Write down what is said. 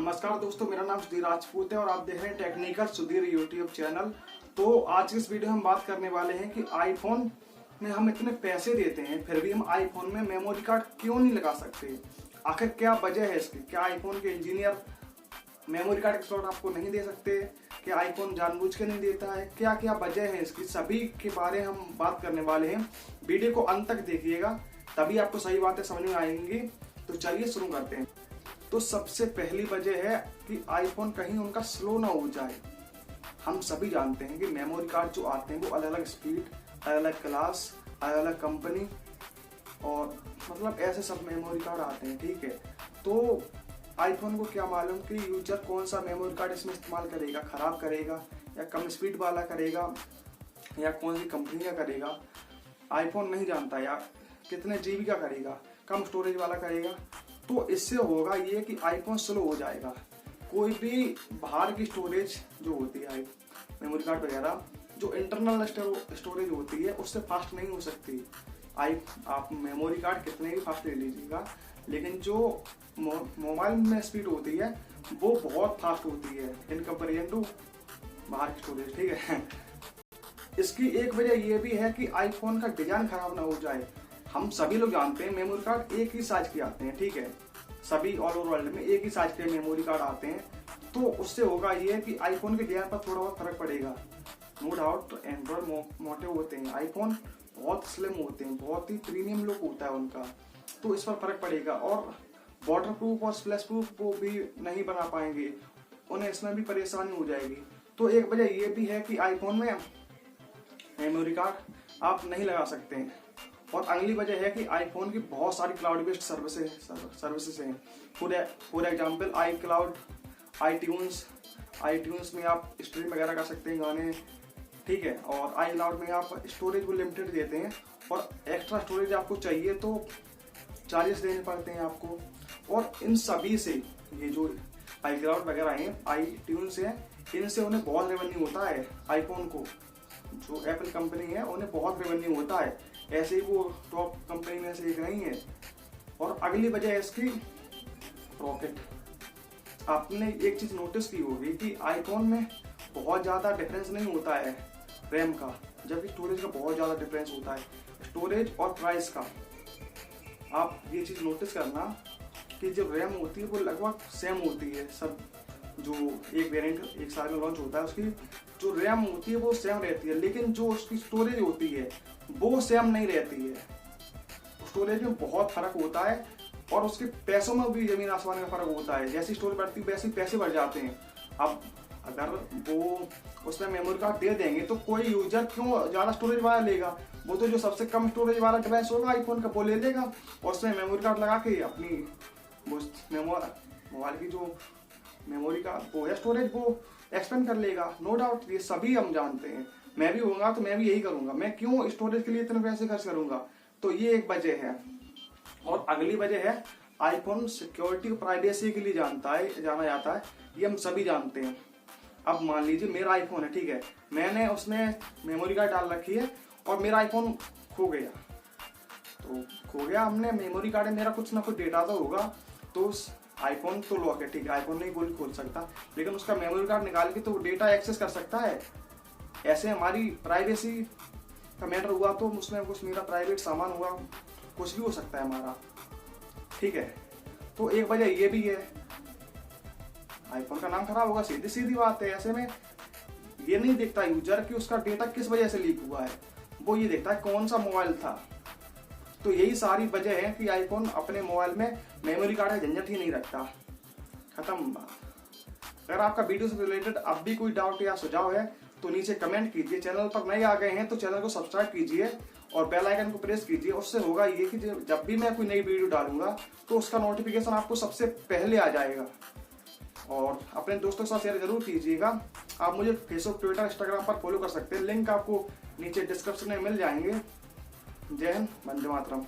नमस्कार दोस्तों, मेरा नाम सुधीर राजपूत है और आप देख रहे हैं टेक्निकल सुधीर यूट्यूब चैनल। तो आज की इस वीडियो में हम बात करने वाले हैं कि आईफोन में हम इतने पैसे देते हैं फिर भी हम आईफोन में मेमोरी कार्ड क्यों नहीं लगा सकते। आखिर क्या वजह है इसकी? क्या आईफोन के इंजीनियर मेमोरी कार्ड स्लॉट आपको नहीं दे सकते? क्या आईफोन जानबूझ के नहीं देता है? क्या क्या वजह है इसकी, सभी के बारे में हम बात करने वाले हैं। वीडियो को अंत तक देखिएगा, तभी आपको सही बातें समझ में आएंगी। तो चलिए शुरू करते हैं। तो सबसे पहली वजह है कि आईफोन कहीं उनका स्लो ना हो जाए। हम सभी जानते हैं कि मेमोरी कार्ड जो आते हैं वो अलग अलग स्पीड, अलग अलग क्लास, अलग अलग कंपनी और मतलब ऐसे सब मेमोरी कार्ड आते हैं, ठीक है। तो आईफोन को क्या मालूम कि यूजर कौन सा मेमोरी कार्ड इसमें इस्तेमाल करेगा, खराब करेगा या कम स्पीड वाला करेगा या कौन सी कंपनी का करेगा। आईफोन नहीं जानता या कितने जीबी का करेगा, कम स्टोरेज वाला करेगा। तो इससे होगा ये कि आईफोन स्लो हो जाएगा। कोई भी बाहर की स्टोरेज जो होती है मेमोरी कार्ड वगैरह, जो इंटरनल स्टोरेज होती है उससे फास्ट नहीं हो सकती। आप मेमोरी कार्ड कितने भी फास्ट ले लीजिएगा, लेकिन जो मोबाइल में स्पीड होती है वो बहुत फास्ट होती है इन कंपेरिजन टू बाहर की स्टोरेज, ठीक है। इसकी एक वजह ये भी है कि आईफोन का डिजाइन खराब ना हो जाए। हम सभी लोग जानते हैं मेमोरी कार्ड एक ही साइज के आते हैं, ठीक है। सभी ऑल ओवर वर्ल्ड में एक ही साइज के मेमोरी कार्ड आते हैं। तो उससे होगा ये कि आईफोन के डिजाइन पर थोड़ा बहुत फर्क पड़ेगा। नो डाउट एंड्रॉइड मोटे होते हैं, आईफोन बहुत स्लिम होते हैं, बहुत ही प्रीमियम लुक होता है उनका, तो इस पर फर्क पड़ेगा। और वाटर प्रूफ और स्प्लैश प्रूफ वो भी नहीं बना पाएंगे, उन्हें इसमें भी परेशानी हो जाएगी। तो एक वजह ये भी है कि आईफोन में मेमोरी कार्ड आप नहीं लगा सकते हैं। और अगली वजह है कि आईफोन की बहुत सारी क्लाउड बेस्ड सर्विसेज हैं। For example I cloud, iTunes में आप स्ट्रीम वगैरह कर सकते हैं गाने, ठीक है। और आई क्लाउड में आप स्टोरेज को लिमिटेड देते हैं और एक्स्ट्रा स्टोरेज आपको चाहिए तो चार्जेस देने पड़ते हैं आपको। और इन सभी से ये जो आई क्लाउड वगैरह हैं, आईट्यून्स हैं, इनसे उन्हें बहुत रेवेन्यू होता है। आईफोन को जो एप्पल कंपनी है उन्हें बहुत रेवेन्यू होता है, ऐसे ही वो टॉप कंपनी में से एक नहीं है। और अगली वजह है इसकी प्रॉफिट। आपने एक चीज नोटिस की होगी कि आईफोन में बहुत ज्यादा डिफरेंस नहीं होता है रैम का, जबकि स्टोरेज का बहुत ज्यादा डिफरेंस होता है, स्टोरेज और प्राइस का। आप ये चीज नोटिस करना कि जो रैम होती है वो लगभग सेम होती है सब। जो एक वेरिएंट एक साल में लॉन्च होता है उसकी जो रैम होती है वो सेम रहती है, लेकिन जो उसकी स्टोरेज होती है वो सेम नहीं रहती है। स्टोरेज में बहुत फर्क होता है और उसके पैसों में भी जमीन आसमान का फर्क होता है। जैसी स्टोरेज बढ़ती है वैसे पैसे बढ़ जाते हैं। अब अगर वो उसमें मेमोरी कार्ड दे देंगे तो कोई यूजर क्यों ज्यादा स्टोरेज वाला लेगा? वो तो जो सबसे कम स्टोरेज वाला डिवाइस होगा आईफोन का वो ले लेगा और उसमें मेमोरी कार्ड लगा के अपनी मोबाइल की जो मेमोरी का वो है स्टोरेज वो एक्सपेंड कर लेगा। नो डाउट ये सभी हम जानते हैं, मैं भी होऊंगा तो मैं भी यही करूंगा। मैं क्यों स्टोरेज के लिए इतने पैसे खर्च करूंगा? तो ये एक वजह है। और अगली वजह है आईफोन सिक्योरिटी और प्राइवेसी के लिए जाना जाता है, ये हम सभी जानते हैं। अब मान लीजिए मेरा आईफोन है, ठीक है, मैंने उसमें मेमोरी कार्ड डाल रखी है और मेरा आईफोन खो गया। तो खो गया, हमने मेमोरी कार्ड है, मेरा कुछ ना कुछ डेटा तो होगा। तो आईफोन तो लॉक है, ठीक है, आईफोन नहीं खोल सकता, लेकिन उसका मेमोरी कार्ड निकाल के तो डेटा एक्सेस कर सकता है। ऐसे हमारी प्राइवेसी का मैटर हुआ तो उसमें कुछ मेरा प्राइवेट सामान हुआ, कुछ भी हो सकता है हमारा, ठीक है। तो एक वजह ये भी है, आईफोन का नाम खराब होगा, सीधी सीधी बात है। ऐसे में ये नहीं देखता यूजर कि उसका डेटा किस वजह से लीक हुआ है, वो ये देखता है कौन सा मोबाइल था। तो यही सारी वजह है कि आईफोन अपने मोबाइल में मेमोरी कार्ड का झंझट ही नहीं रखता। खत्म बात। अगर आपका वीडियो से रिलेटेड अब भी कोई डाउट या सुझाव है तो नीचे कमेंट कीजिए। चैनल पर नए आ गए हैं तो चैनल को सब्सक्राइब कीजिए और बेल आइकन को प्रेस कीजिए। उससे होगा ये कि जब भी मैं कोई नई वीडियो डालूंगा तो उसका नोटिफिकेशन आपको सबसे पहले आ जाएगा। और अपने दोस्तों के साथ शेयर जरूर कीजिएगा। आप मुझे फेसबुक, ट्विटर, इंस्टाग्राम पर फॉलो कर सकते हैं, लिंक आपको नीचे डिस्क्रिप्शन में मिल जाएंगे। जय हिंद, वंदे मातरम।